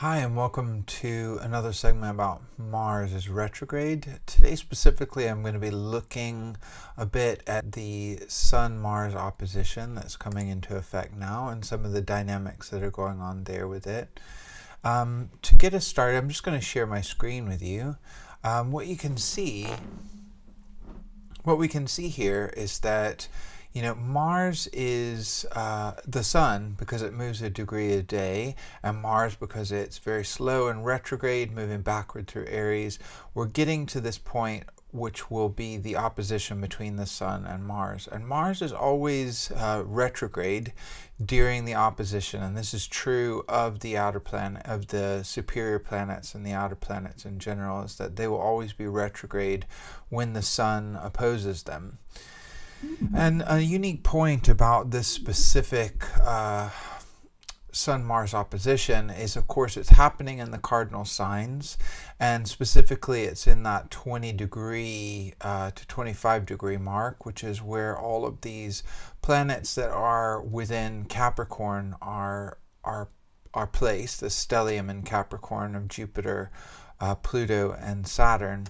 Hi, and welcome to another segment about Mars is retrograde. Today specifically I'm going to be looking a bit at the Sun-Mars opposition that's coming into effect now and some of the dynamics that are going on there with it. To get us started, I'm just going to share my screen with you. What we can see here is that Mars is the Sun because it moves a degree a day, and Mars because it's very slow and retrograde, moving backward through Aries. We're getting to this point which will be the opposition between the Sun and Mars. And Mars is always retrograde during the opposition, and this is true of the outer planet, of the superior planets and the outer planets in general, is that they will always be retrograde when the Sun opposes them. And a unique point about this specific Sun-Mars opposition is, of course, it's happening in the cardinal signs, and specifically it's in that 20 degree to 25 degree mark, which is where all of these planets that are within Capricorn are placed, the stellium in Capricorn of Jupiter, Pluto, and Saturn.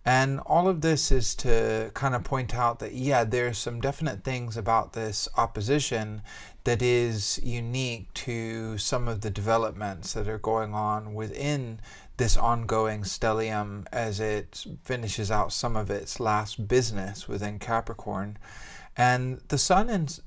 And all of this is to kind of point out that, yeah, there's some definite things about this opposition that is unique to some of the developments that are going on within this ongoing stellium as it finishes out some of its last business within Capricorn. And the Sun and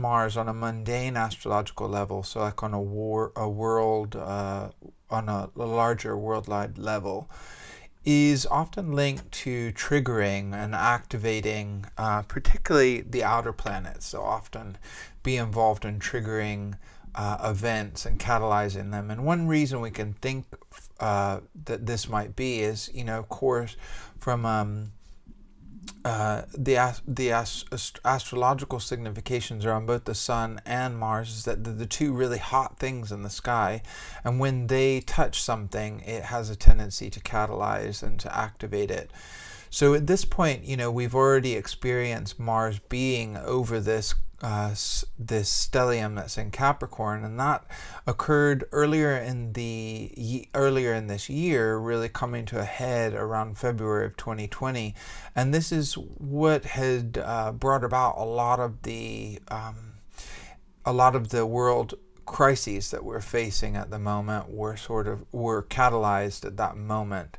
Mars on a mundane astrological level, so like on on a larger worldwide level, is often linked to triggering and activating particularly the outer planets. So often be involved in triggering events and catalyzing them. And one reason we can think that this might be is, of course, from the astrological significations are on both the Sun and Mars, is that they're the two really hot things in the sky, and when they touch something, it has a tendency to catalyze and to activate it. So at this point, we've already experienced Mars being over this stellium that's in Capricorn, and that occurred earlier in this year, really coming to a head around February of 2020, and this is what had brought about a lot of the world crises that we're facing at the moment were catalyzed at that moment.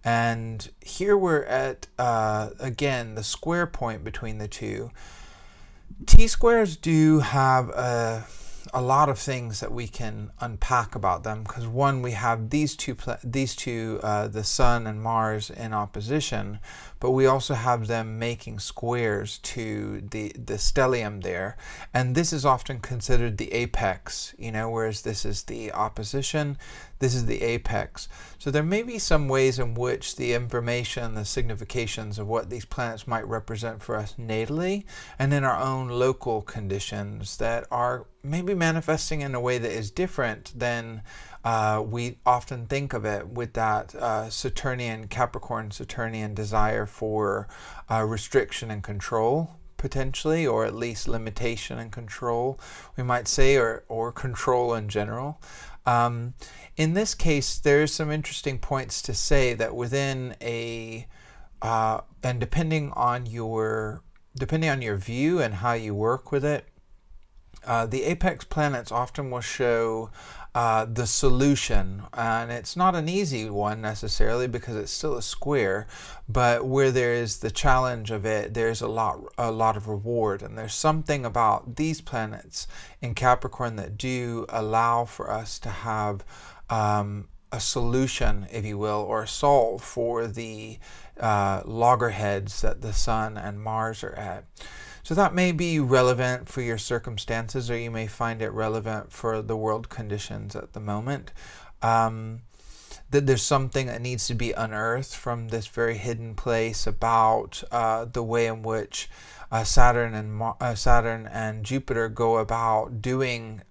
And here we're at again the square point between the two. T-squares do have a lot of things that we can unpack about them, because one, we have these two, the Sun and Mars in opposition, but we also have them making squares to the stellium there, and this is often considered the apex, whereas this is the opposition, this is the apex. So there may be some ways in which the information, the significations of what these planets might represent for us natally and in our own local conditions that are maybe manifesting in a way that is different than we often think of it, with that Capricorn-Saturnian desire for restriction and control, potentially, or at least limitation and control, we might say, or control in general. In this case, there's some interesting points to say that within and depending on your view and how you work with it, the apex planets often will show the solution, and it's not an easy one necessarily because it's still a square, but where there is the challenge of it, there's a lot of reward, and there's something about these planets in Capricorn that do allow for us to have a solution, if you will, or a solve for the loggerheads that the Sun and Mars are at. So that may be relevant for your circumstances, or you may find it relevant for the world conditions at the moment. That there's something that needs to be unearthed from this very hidden place about the way in which Saturn and Jupiter go about doing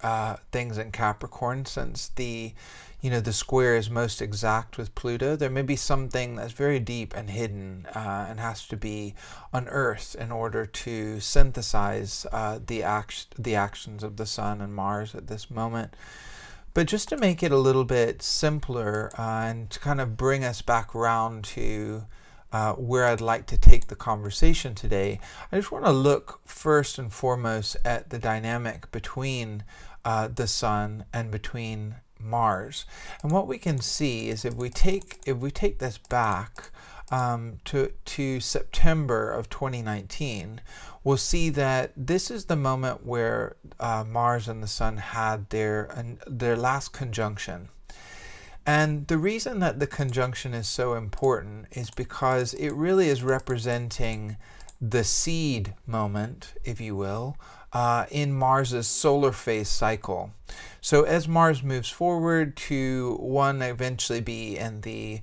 things in Capricorn, since the square is most exact with Pluto. There may be something that's very deep and hidden and has to be unearthed in order to synthesize the actions of the Sun and Mars at this moment. But just to make it a little bit simpler and to kind of bring us back around to where I'd like to take the conversation today, I just want to look first and foremost at the dynamic between the Sun and between Mars. And what we can see is if we take this back to September of 2019, we'll see that this is the moment where Mars and the Sun had their last conjunction. And the reason that the conjunction is so important is because it really is representing the seed moment, if you will, in Mars's solar phase cycle. So as Mars moves forward to eventually be in the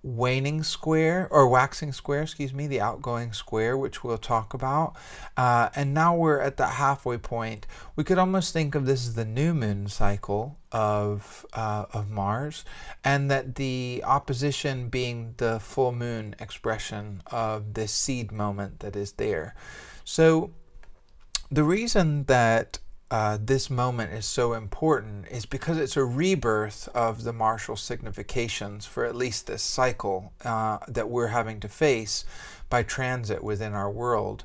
waning square, or waxing square, excuse me, the outgoing square, which we'll talk about. And now we're at that halfway point. We could almost think of this as the new moon cycle of Mars, and that the opposition being the full moon expression of this seed moment that is there. So the reason that this moment is so important is because it's a rebirth of the martial significations for at least this cycle that we're having to face by transit within our world.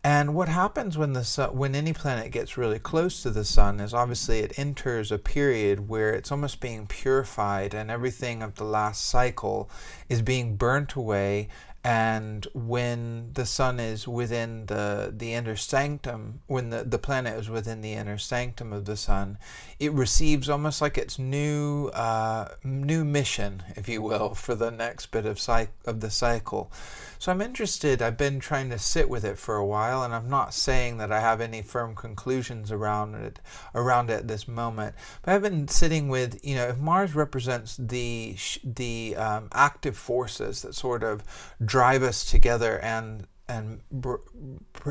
And what happens when when any planet gets really close to the Sun is obviously it enters a period where it's almost being purified, and everything of the last cycle is being burnt away. And when the Sun is within the inner sanctum, when the planet is within the inner sanctum of the Sun, it receives almost like its new mission, if you will, for the next bit of the cycle. So I'm interested. I've been trying to sit with it for a while, and I'm not saying that I have any firm conclusions around it at this moment. But I've been sitting with, if Mars represents the active forces that sort of drive us together and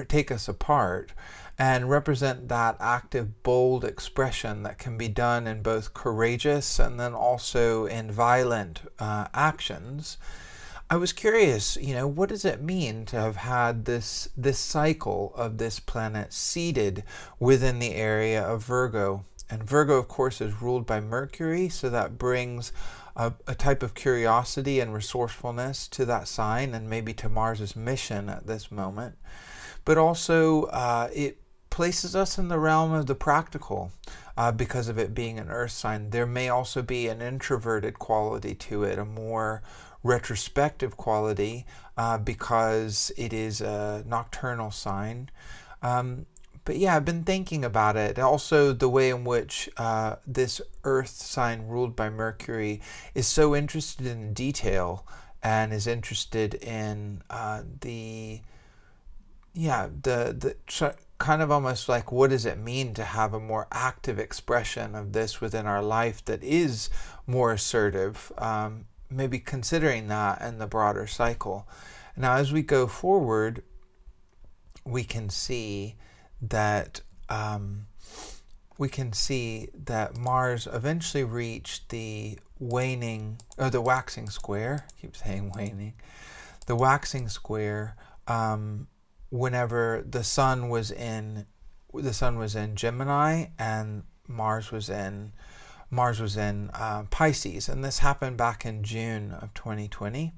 take us apart, and represent that active, bold expression that can be done in both courageous and then also in violent actions. I was curious, what does it mean to have had this cycle of this planet seated within the area of Virgo? And Virgo, of course, is ruled by Mercury, so that brings a type of curiosity and resourcefulness to that sign, and maybe to Mars's mission at this moment. But also, it places us in the realm of the practical because of it being an earth sign. There may also be an introverted quality to it, a more retrospective quality because it is a nocturnal sign. But yeah, I've been thinking about it. Also, the way in which this earth sign ruled by Mercury is so interested in detail and is interested in the kind of almost like, what does it mean to have a more active expression of this within our life that is more assertive? Maybe considering that in the broader cycle. Now, as we go forward, we can see that Mars eventually reached the waning, or the waxing square. I keep saying waning. The waxing square whenever the Sun was in Gemini and Mars was in Pisces, and this happened back in June of 2020.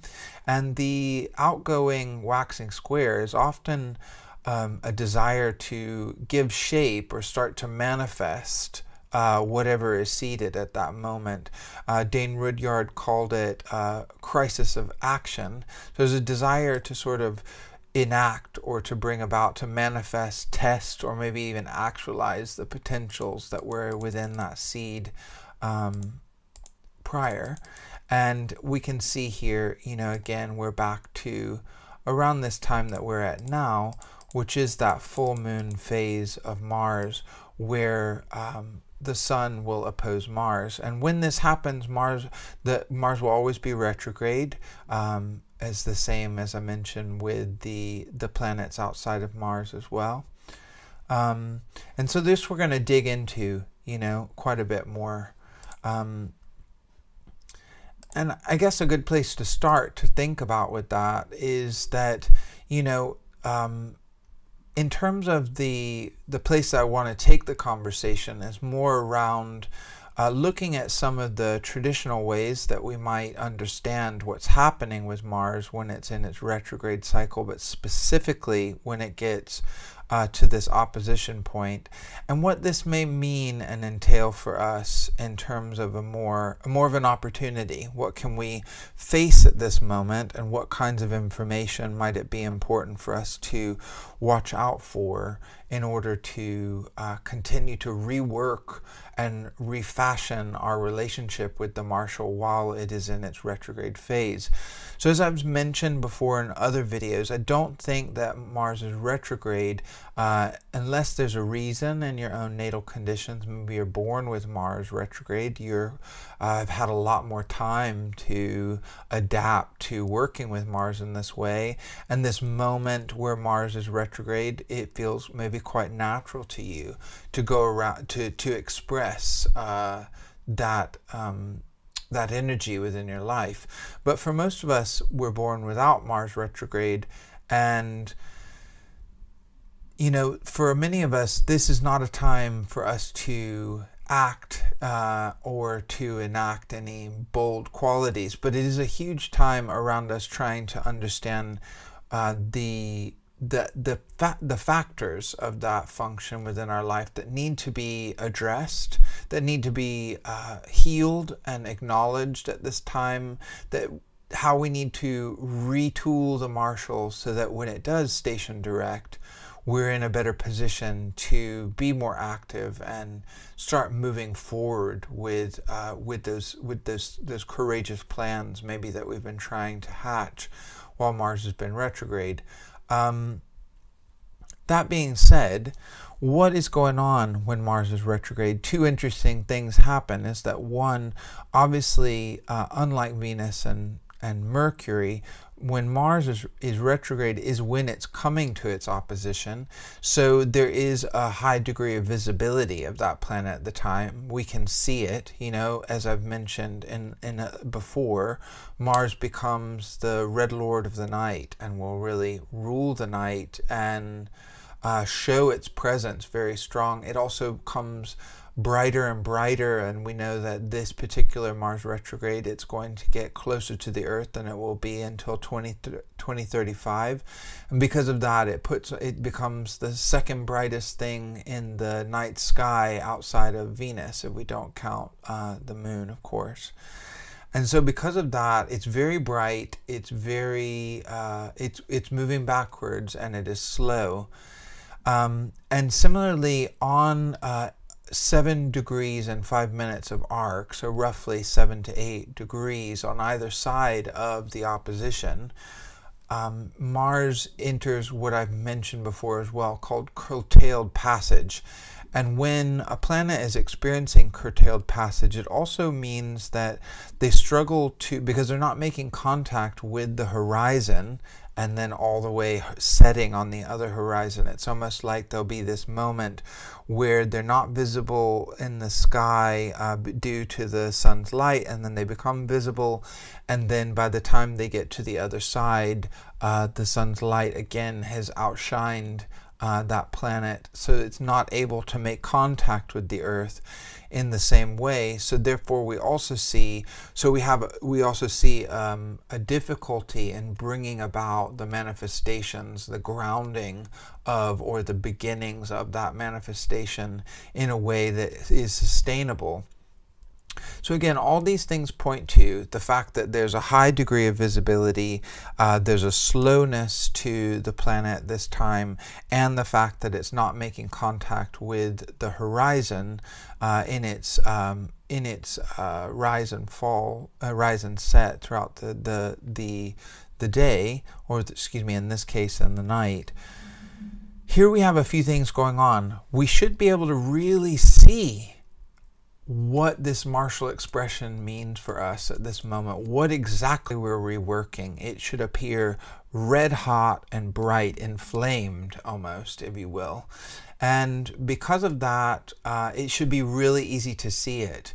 And the outgoing waxing square is often a desire to give shape or start to manifest whatever is seated at that moment. Dane Rudyard called it crisis of action. So there's a desire to sort of enact or to bring about, to manifest, test, or maybe even actualize the potentials that were within that seed prior. And we can see here, again, we're back to around this time that we're at now, which is that full moon phase of Mars where the Sun will oppose Mars. And when this happens, Mars will always be retrograde, as the same as I mentioned with the planets outside of Mars as well. And so this we're going to dig into, quite a bit more. And I guess a good place to start to think about with that is that, in terms of the place that I want to take the conversation is more around looking at some of the traditional ways that we might understand what's happening with Mars when it's in its retrograde cycle, but specifically when it gets to this opposition point, and what this may mean and entail for us in terms of more of an opportunity. What can we face at this moment, and what kinds of information might it be important for us to watch out for in order to continue to rework and refashion our relationship with the Martial while it is in its retrograde phase. So as I've mentioned before in other videos, I don't think that Mars is retrograde unless there's a reason in your own natal conditions. Maybe you're born with Mars retrograde. I've had a lot more time to adapt to working with Mars in this way, and this moment where Mars is retrograde, it feels maybe quite natural to you to go around to express that energy within your life. But for most of us, we're born without Mars retrograde, and for many of us, this is not a time for us to act or to enact any bold qualities, but it is a huge time around us trying to understand the factors of that function within our life that need to be addressed, that need to be healed and acknowledged at this time, that how we need to retool the Martial so that when it does station direct, we're in a better position to be more active and start moving forward with those courageous plans maybe that we've been trying to hatch while Mars has been retrograde. That being said, what is going on when Mars is retrograde? Two interesting things happen. Is that one, obviously, unlike Venus and Mercury, when Mars is retrograde is when it's coming to its opposition. So there is a high degree of visibility of that planet at the time. We can see it, as I've mentioned before. Mars becomes the Red Lord of the night and will really rule the night and show its presence very strong. It also comes brighter and brighter, and we know that this particular Mars retrograde, it's going to get closer to the Earth than it will be until 2035, and because of that, it becomes the second brightest thing in the night sky outside of Venus, if we don't count the moon, of course. And so because of that, it's very bright, it's very it's moving backwards, and it is slow. And similarly, on 7 degrees and 5 minutes of arc, so roughly 7 to 8 degrees on either side of the opposition, Mars enters what I've mentioned before as well, called curtailed passage. And when a planet is experiencing curtailed passage, it also means that they struggle because they're not making contact with the horizon and then all the way setting on the other horizon. It's almost like there'll be this moment where they're not visible in the sky due to the sun's light, and then they become visible, and then by the time they get to the other side, the sun's light again has outshined that planet, so it's not able to make contact with the Earth in the same way. So therefore we also see a difficulty in bringing about the manifestations, the grounding of, or the beginnings of that manifestation in a way that is sustainable. So again, all these things point to the fact that there's a high degree of visibility, there's a slowness to the planet this time, and the fact that it's not making contact with the horizon in its rise and fall, rise and set throughout the day, or excuse me, in this case, in the night. Here we have a few things going on. We should be able to really see what this martial expression means for us at this moment, what exactly we're reworking. It should appear red hot and bright, inflamed almost, if you will. And because of that, it should be really easy to see it.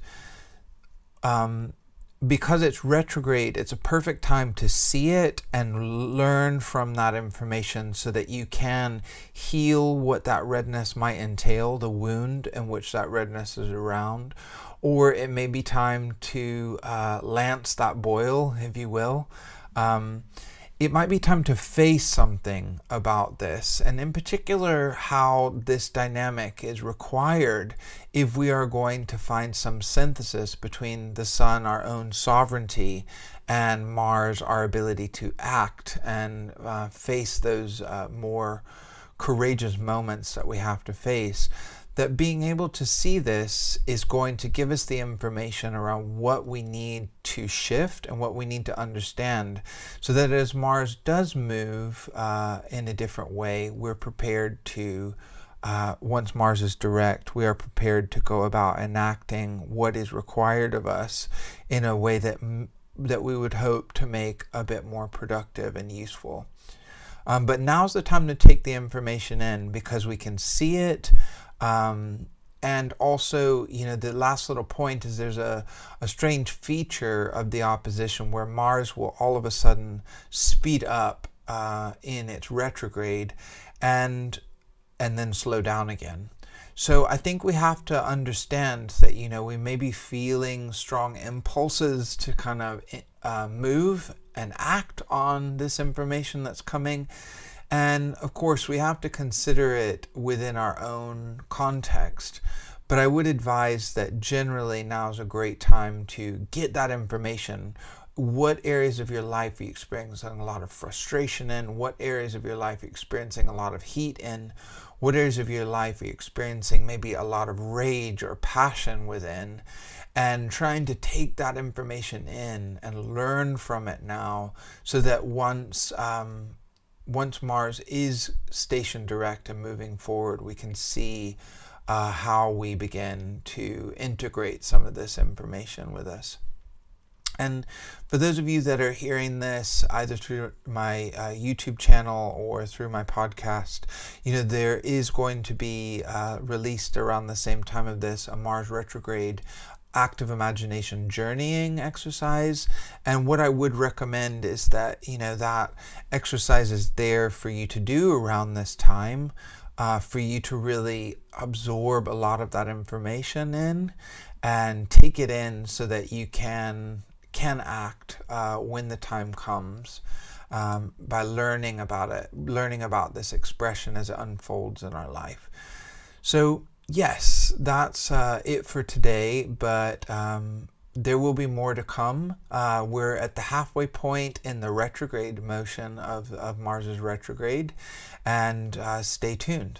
because it's retrograde, it's a perfect time to see it and learn from that information so that you can heal what that redness might entail, the wound in which that redness is around. Or it may be time to lance that boil, if you will. It might be time to face something about this, and in particular how this dynamic is required if we are going to find some synthesis between the Sun, our own sovereignty, and Mars, our ability to act and face those more courageous moments that we have to face. That being able to see this is going to give us the information around what we need to shift and what we need to understand, so that as Mars does move in a different way, we're prepared to, once Mars is direct, we are prepared to go about enacting what is required of us in a way that we would hope to make a bit more productive and useful. But now's the time to take the information in, because we can see it. And also, the last little point is there's a strange feature of the opposition where Mars will all of a sudden speed up in its retrograde and then slow down again. So I think we have to understand that, we may be feeling strong impulses to kind of move and act on this information that's coming. And of course, we have to consider it within our own context. But I would advise that generally now is a great time to get that information. What areas of your life are you experiencing a lot of frustration in? What areas of your life are you experiencing a lot of heat in? What areas of your life are you experiencing maybe a lot of rage or passion within? And trying to take that information in and learn from it now, so that once Mars is stationed direct and moving forward, we can see how we begin to integrate some of this information with us. And for those of you that are hearing this either through my YouTube channel or through my podcast, there is going to be released around the same time of this a Mars retrograde active imagination journeying exercise. And what I would recommend is that that exercise is there for you to do around this time, for you to really absorb a lot of that information in and take it in so that you can act when the time comes, by learning about it, learning about this expression as it unfolds in our life. So yes, that's it for today, but there will be more to come. We're at the halfway point in the retrograde motion of Mars's retrograde, and stay tuned.